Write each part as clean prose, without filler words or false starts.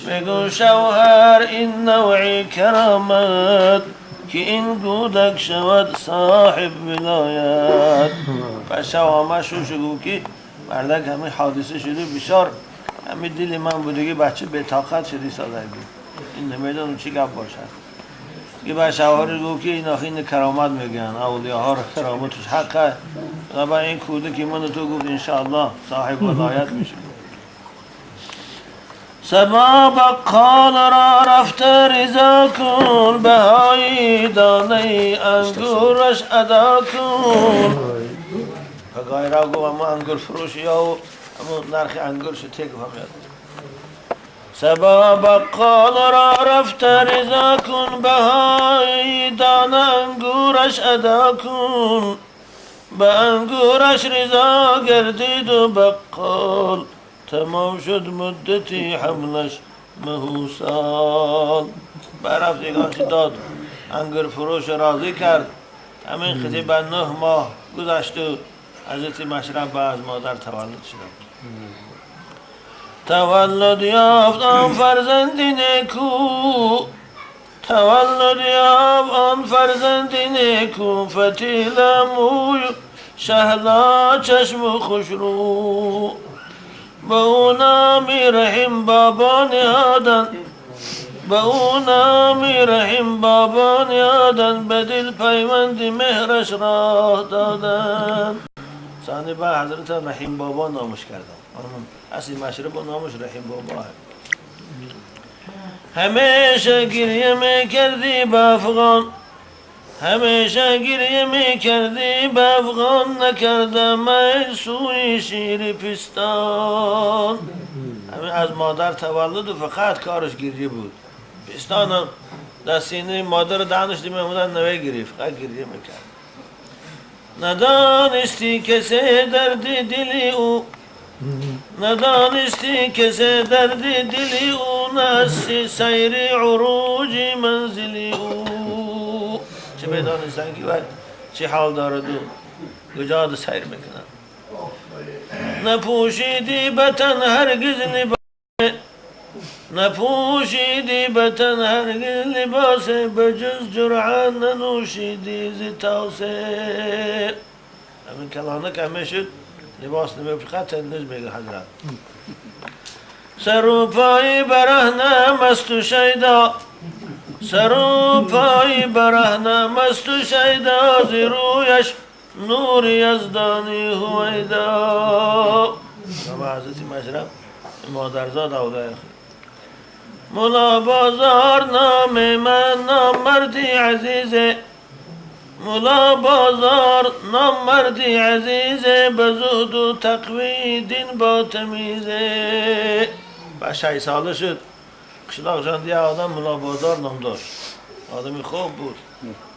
بگو شوهر این نوعی کرامت که این گودک شود صاحب ولایت. و شوامه شگو که مردک همین حادثه شده بسیار همین دل من بوده که بچه به طاقت شدی ساده بود. این نمیدونم چی گپ باشد که به شوهر گو که این آخین کرامت میگن اولیاء ها کرامتش حقه و با این کوده که من تو گفت انشاءالله صاحب ولایت میشه. سبا بقال را رفته رضا کن بهای دانه انگورش ادا کن. پگاه را گو اما انگور فروشی ها و اما نرخ انگورش تک فهمید. سبا بقال را رفته رضا کن بهای دانه انگورش ادا کن. به انگورش رضا گردید و بقال تمام شد مدتی حملش مهوسال. برفتگانش داد انگور فروش راضی کرد. همین خطیب 9 ماه گذشت و حضرت مشرب از مادر تولد شد. تولد یافت آن فرزندی نیکو، تولد یافت آن فرزندی نیکو، فتیل موی شهلا چشم و خوشرو. به او نامی رحیم بابا نهادن، به او نامی رحیم بابا نهادن، به دل پیوند مهرش راه دادن. ثانی با حضرت رحیم بابا نامش کردن. اصلی مشرب و نامش رحیم بابا ہے. همیشه گریه می کردی با افغان، همیشه گریه می کردی با افغان، نکردم میل سوی شیر پستان. همین از مادر تولد و فقط کارش گریه بود. پستان هم دستینه مادر دانش میموندن نوی گریه، فقط گریه میکرد. ندانستی کسی درد دلی او، ندانستی کسی درد دلی او، نستی سیر عروج منزلی او. چه بدانستن که باید چه حال دارد و کجا سیر میکنن. نپوشیدی بطن هرگز لباس، نپوشیدی بطن هرگز لباس، بجز جرعان ننوشیدی زتاسه. همین کلانه که همه شد لباس نمیپوشد تنش میگه حضرت. سر و پای برهنه مست و شیدا، سر و پای برهنه مست و شیدا، ز رویش نور یزدانی هویدا. اما حضرت مشرب مادرزاد اولای مولا بازار نام من نام مردی عزیزه، مولا بازار نام مردی عزیزه، به زهد و تقوی دین با تمیزه. و 6 ساله شد قشلاق جاندی آدم مولا بازار نام داشت. آدمی خوب بود.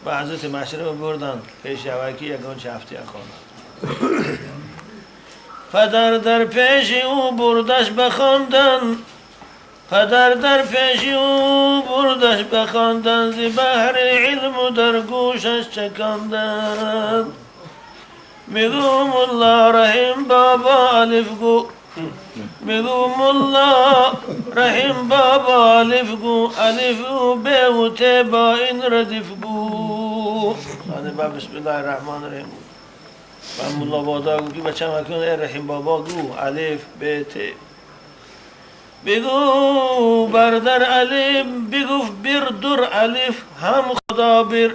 و حضرت مشرب بردن پیش یوکی یکان چفتی خواندن. پدر در پیش او بردش بخواندن، پدر در پیش او بردش بخواندن، ز بحر علم و در گوشش چکاندن. میگو ملا رحیم بابا الف گو، میگو ملا رحیم بابا الف گو، الف گو به و ت با این ردیف گو. بسم الله الرحمن الرحیم. و ملا بادا گو که بچه مکن ای رحیم بابا گو الف ب ت. بگو بردر الف، بگو بر در الف هم خدا بر،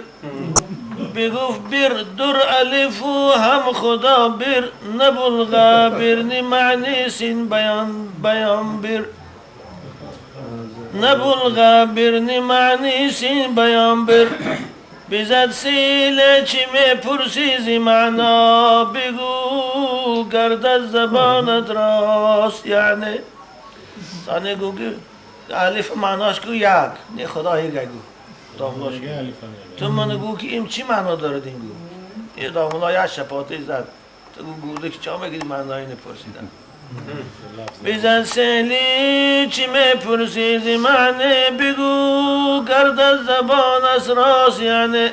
بگو بر در الف و هم خدا بر، نبلغا برنی معنی سین بیان بر، نبلغا برنی معنی سین بیان بر. بزد سیل چی می پرسیزی معنا، بگو گرد زبانت راست یعنی. سانه گو که الف معناش گو یک، نه خدا یک گو داملاش. تو من گو که این چی معنا دارد این گو؟ این داملا یک شپاته زد. تو گو گوده که چا میگید معنایی نپرسیدن. بزن سیلی چی میپرسیزی معنی، بگو گرد از زبان از راست یعنی.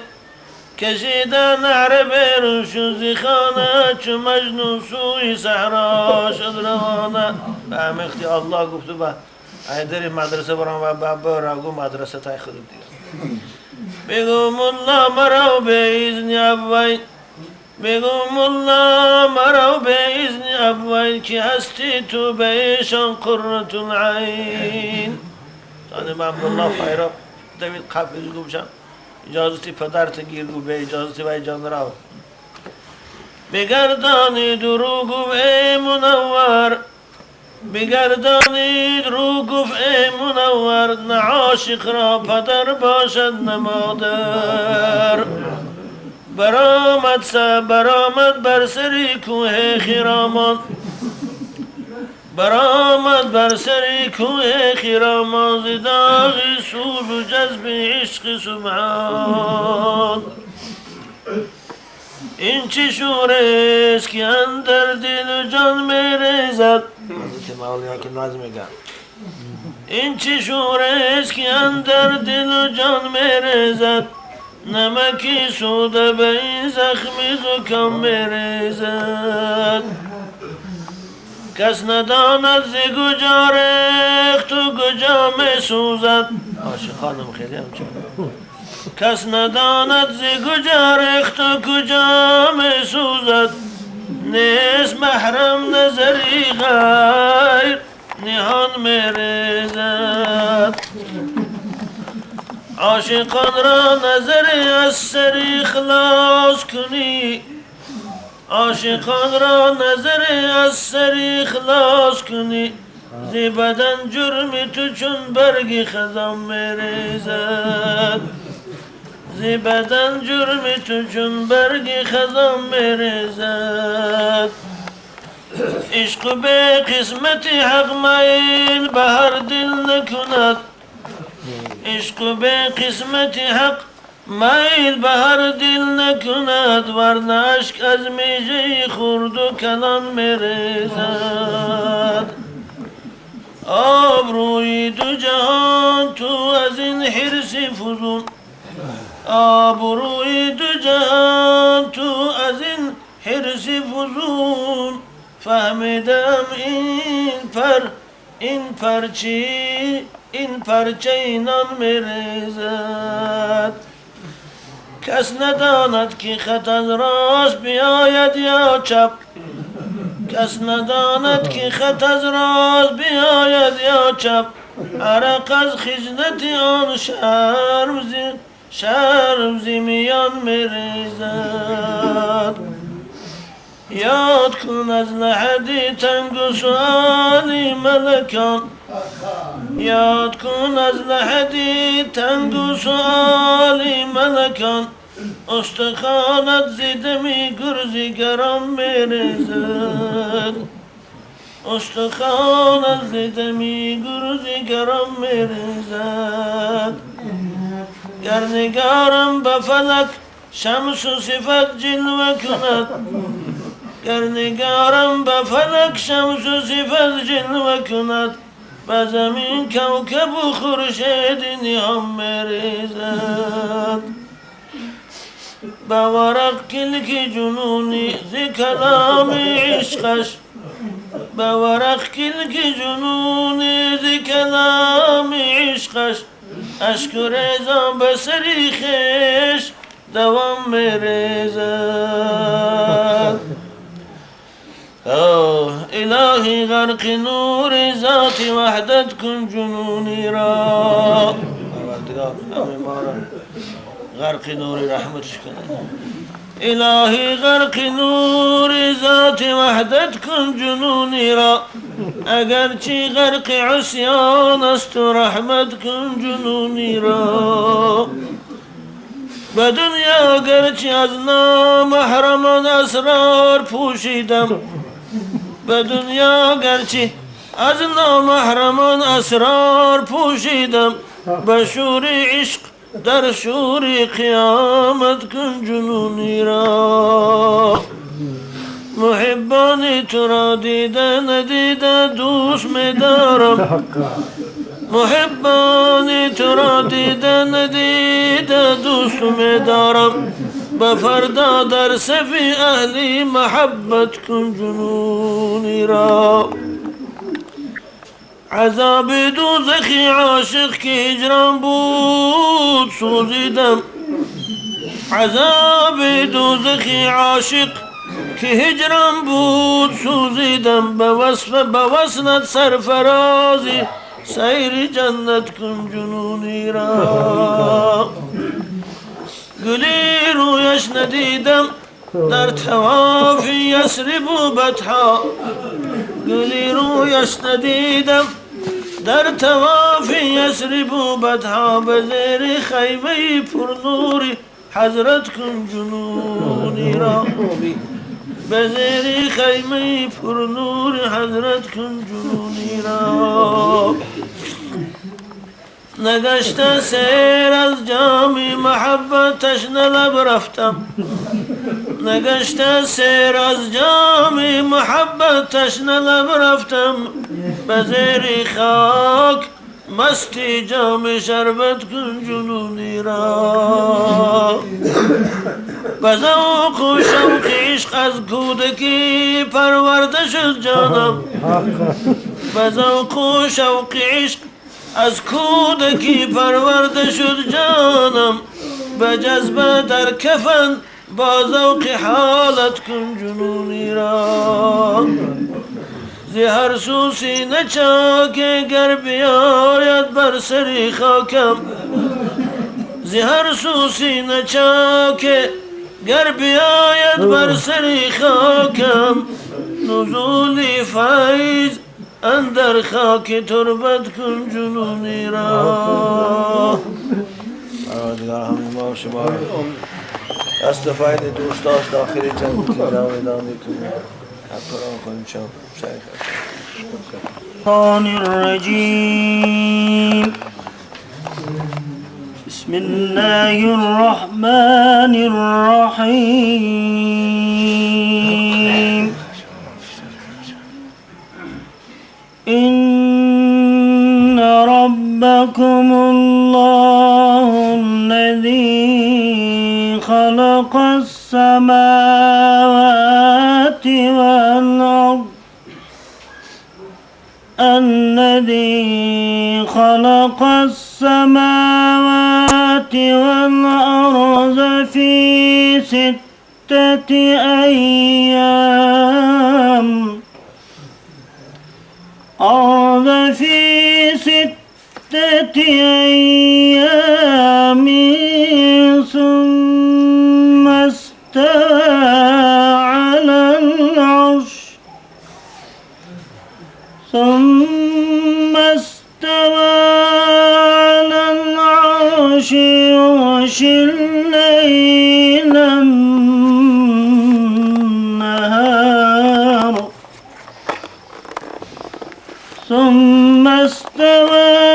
کشیدن عربه رو شوزی خانه، چو مجنون سوی صحرا شد روانه. به هم اختی الله گفته با ایدری مدرسه برام و بابا گو مدرسه تای خود دیگه بگو ملا مرا به اذن ابوین بگو ملا مرا به اذن ابوین که هستی تو به ایشان قرة العین تانه من عبدالله خیرا دوید قفل گو بشم اجازتی پدرت گیر گو به اجازتی و جان راو بگردانی دروغ ای منور بگردانید رو گفت ای منور نه عاشق را پدر باشد نه مادر برآمد بر سری کوه خرامان برآمد بر سری کوه خرامان ز داغ سوز و جذب عشق سبحان این چه شور است که اندر دل و جان می‌ریزد حضرت مولانا که نظم میگن این چه شور است که اندر دل و جان می‌ریزد نمکی سوده به این زخمی زکام می‌ریزد کس نداند ز کجا ریخت و کجا می‌سوزد عاشقانم خیلی همچون کس نداند ز کجا ریخت و کجا می‌سوزد نیست محرم نظری غیر نهان می‌ریزد عاشقان را نظری از سری خلاص کنی عاشقان را نظری از سری خلاص کنی ز بدن جرم تو چون برگ خزان می‌ریزد ز بدن جرم تو چون برگ خزان می‌ریزد عشق به قسمت حق میل به هر دل نکند عشق به قسمت حق میل به هر دل نکند ورنه اشک از میجه خورد و کلان می‌ریزد آبروی دو جهان تو از این حرص فزون آبروی دو جهان تو از این حرص فزون فهمیدم این پرچه اینان می‌ریزد کس نداند که خط از راست بیاید یا چپ کس نداند که خط از راست بیاید یا چپ عرق از خجلت آن شرم ز میان می‌ریزد یاد کن از لحدی تنگ و سؤالی ملکان یاد کن از لحدی تنگ و سؤالی ملکان استخوانت ز دمی گرزی گرم می‌ریزد استخوانت ز دمی گرزی گرم می‌ریزد گر نگارم به فلک شمس و صفت جلوه کند گر نگارم به فلک شمس و صفت جلوه کند به زمین کوکب و خورشید نیام می‌ریزد به ورق کلک جنونی ز کلام عشقش به ورق کلک جنونی ز کلام عشقش اشک و ریزان به سری خویش دوام می‌ریزد الهی غرق نور ذات وحدت کن جنونی را غرق نور رحمتش کن الهی غرق نور ذات وحدت کن جنونی را اگرچه غرق عصیان است و رحمت کن جنونی را به دنیا گرچه از نامحرمان اسرار پوشیدم به دنیا گرچه از نامحرمان اسرار پوشیدم به شور عشق در شور قیامت کن جنونی را محبان تو را دیده ندیده دوست می‌دارم محبان تو را دیده ندیده دوست می‌دارم به فردا در صفی اهلی محبت کن جنونی را عذاب دوزخی عاشق که هجران بود سوزیدم عذاب دوزخی عاشق که هجران بود سوزیدم به وصلت سرفرازی سیر جنت کن جنونی را گلی رویش ندیدم در تواف یثرب و بطحا گلی رویش ندیدم در تواف یثرب و بطحا به زیر خیمه پرنوری حضرت کن جنونی را به زیر خیمه پرنور حضرت کن جنونی را نگشته سیر از جام محبتش لب رفتم نگشته سیر از جام محبتش لب رفتم به زیر خاک مستی جام شربت کن جنونی را به ذوق و شوق عشق از کودکی پرورده شد جانم به ذوق و شوق عشق از کودکی پرورده شد جانم به جذبه در کفن با ذوق حالت کن جنونی را زی هر سو سینه چاک گر بیاید بر سری خاکم زی هر سو سینه چاک گر بیاید بر سری خاکم نزولی فیض اندر خاک تربت کن جنونی را دیگر همین ما شما دست فاید دوستاش داخلی چند تیرام ادامه کنیم قرآن کنیم شام شیخ الشيطان الرجيم بسم الله الرحمن الرحيم إن ربكم الله الذي خلق السماوات والأرض الذي خلق السماوات والأرض في 6 أيام في 6 أيام ثم استوى على العرش يغشي الليل النهار ثم استوى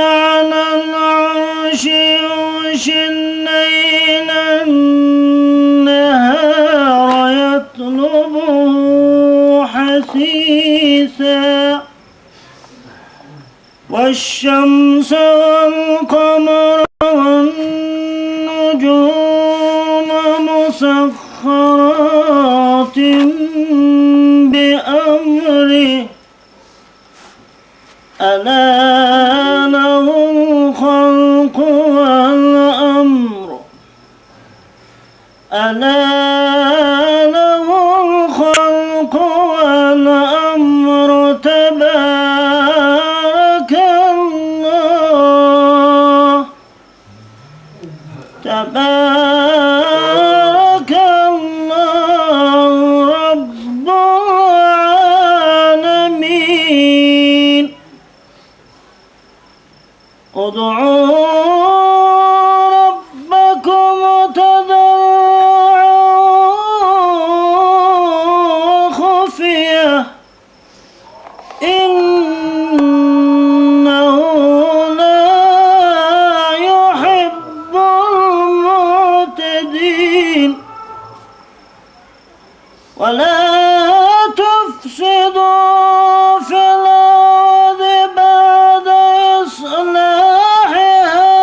على العرش يغشي الليل النهار يطلبه حثيثا والشمس والقمر والنجوم مسخرات بأمره ألا له الخلق والأمر ألا له الخلق والأمر تبارك الله رب العالمين ادعوا ربكم تضرعا خفية إنه لا يحب المعتدين ولا تفسدوا في الأرض بعد إصلاحها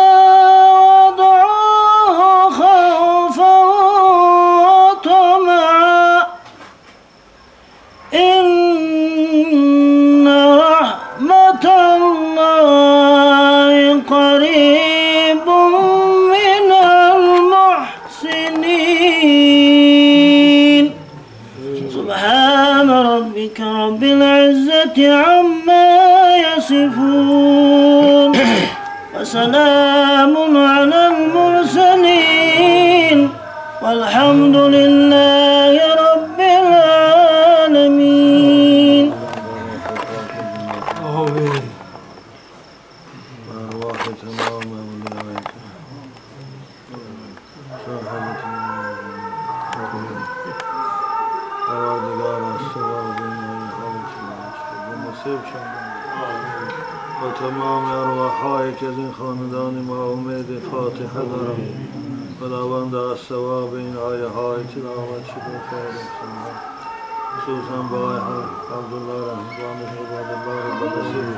قريب من المحسنين سبحان ربك رب العزة عما يصفون وسلام على المرسلين والحمد لله رب العالمين. آمين. أرواح تمام أوليائك صاحبة أوادقار السواد ونصيب وتمام أرواحائك ذي خاندان ما أميد فاتحة درم ولابند السوابين آيهاي تلاوة شبه خير خصوصا بايها عبد الله رحمه الله عبد الله رب السيد